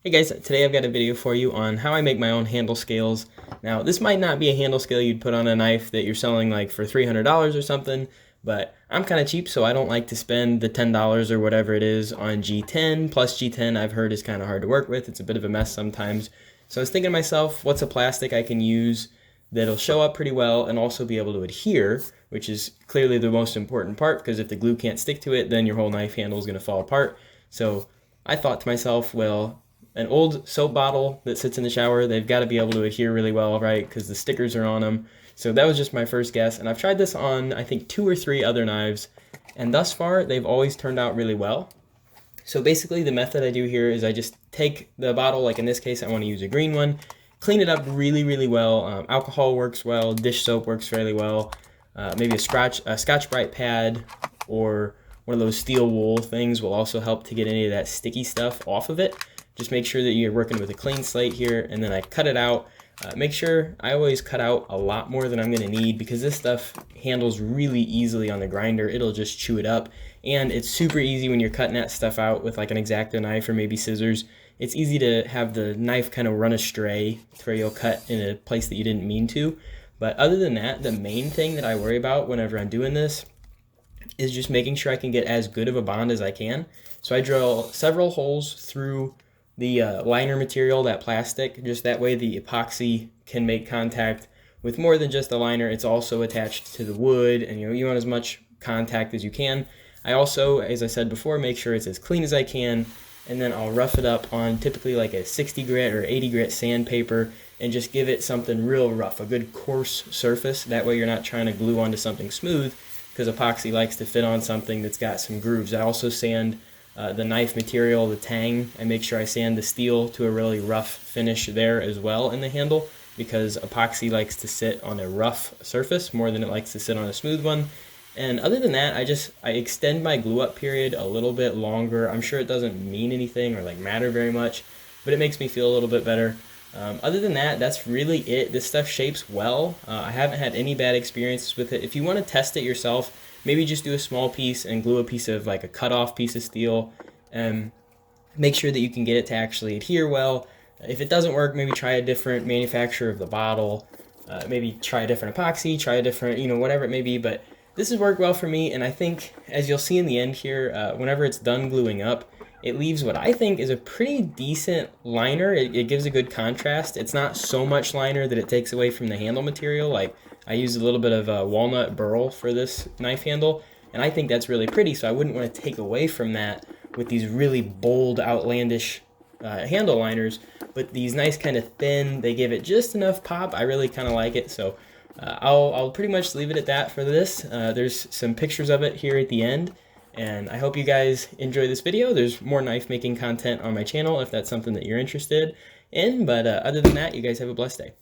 Hey guys, today I've got a video for you on how I make my own handle scales. Now, this might not be a handle scale you'd put on a knife that you're selling like for $300 or something, but I'm kind of cheap, so I don't like to spend the $10 or whatever it is on G10. Plus G10 I've heard is kind of hard to work with. It's a bit of a mess sometimes. So I was thinking to myself, what's a plastic I can use that'll show up pretty well and also be able to adhere, which is clearly the most important part, because if the glue can't stick to it, then your whole knife handle is going to fall apart. So I thought to myself, well, an old soap bottle that sits in the shower, they've got to be able to adhere really well, right? Because the stickers are on them. So that was just my first guess. And I've tried this on, I think, 2 or 3 other knives. And thus far, they've always turned out really well. So basically, the method I do here is I just take the bottle, like in this case, I want to use a green one, clean it up really, really well. Alcohol works well, dish soap works fairly well. Maybe a Scotch-Brite pad or one of those steel wool things will also help to get any of that sticky stuff off of it. Just make sure that you're working with a clean slate here, and then I cut it out. Make sure I always cut out a lot more than I'm going to need, because this stuff handles really easily on the grinder. It'll just chew it up, and it's super easy when you're cutting that stuff out with like an X-Acto knife or maybe scissors. It's easy to have the knife kind of run astray to where you'll cut in a place that you didn't mean to. But other than that, the main thing that I worry about whenever I'm doing this is just making sure I can get as good of a bond as I can. So I drill several holes through the liner material, that plastic, just that way the epoxy can make contact with more than just the liner. It's also attached to the wood, and you want as much contact as you can. I also, as I said before, make sure it's as clean as I can, and then I'll rough it up on typically like a 60 grit or 80 grit sandpaper and just give it something real rough, a good coarse surface. That way you're not trying to glue onto something smooth, because epoxy likes to fit on something that's got some grooves. I also sand the knife material, the tang. I make sure I sand the steel to a really rough finish there as well in the handle, because epoxy likes to sit on a rough surface more than it likes to sit on a smooth one. And other than that, I extend my glue up period a little bit longer. I'm sure it doesn't mean anything or like matter very much, but it makes me feel a little bit better. Other than that, that's really it. This stuff shapes well. I haven't had any bad experiences with it. If you want to test it yourself, maybe just do a small piece and glue a piece of like a cut off piece of steel, and make sure that you can get it to actually adhere well. If it doesn't work, maybe try a different manufacturer of the bottle. Maybe try a different epoxy, try a different, whatever it may be. But this has worked well for me, and I think, as you'll see in the end here, whenever it's done gluing up, it leaves what I think is a pretty decent liner. It gives a good contrast. It's not so much liner that it takes away from the handle material. Like, I used a little bit of walnut burl for this knife handle, and I think that's really pretty, so I wouldn't want to take away from that with these really bold, outlandish handle liners. But these nice kind of thin, they give it just enough pop. I really kind of like it, so I'll pretty much leave it at that for this. There's some pictures of it here at the end, and I hope you guys enjoy this video. There's more knife making content on my channel if that's something that you're interested in, but other than that, you guys have a blessed day.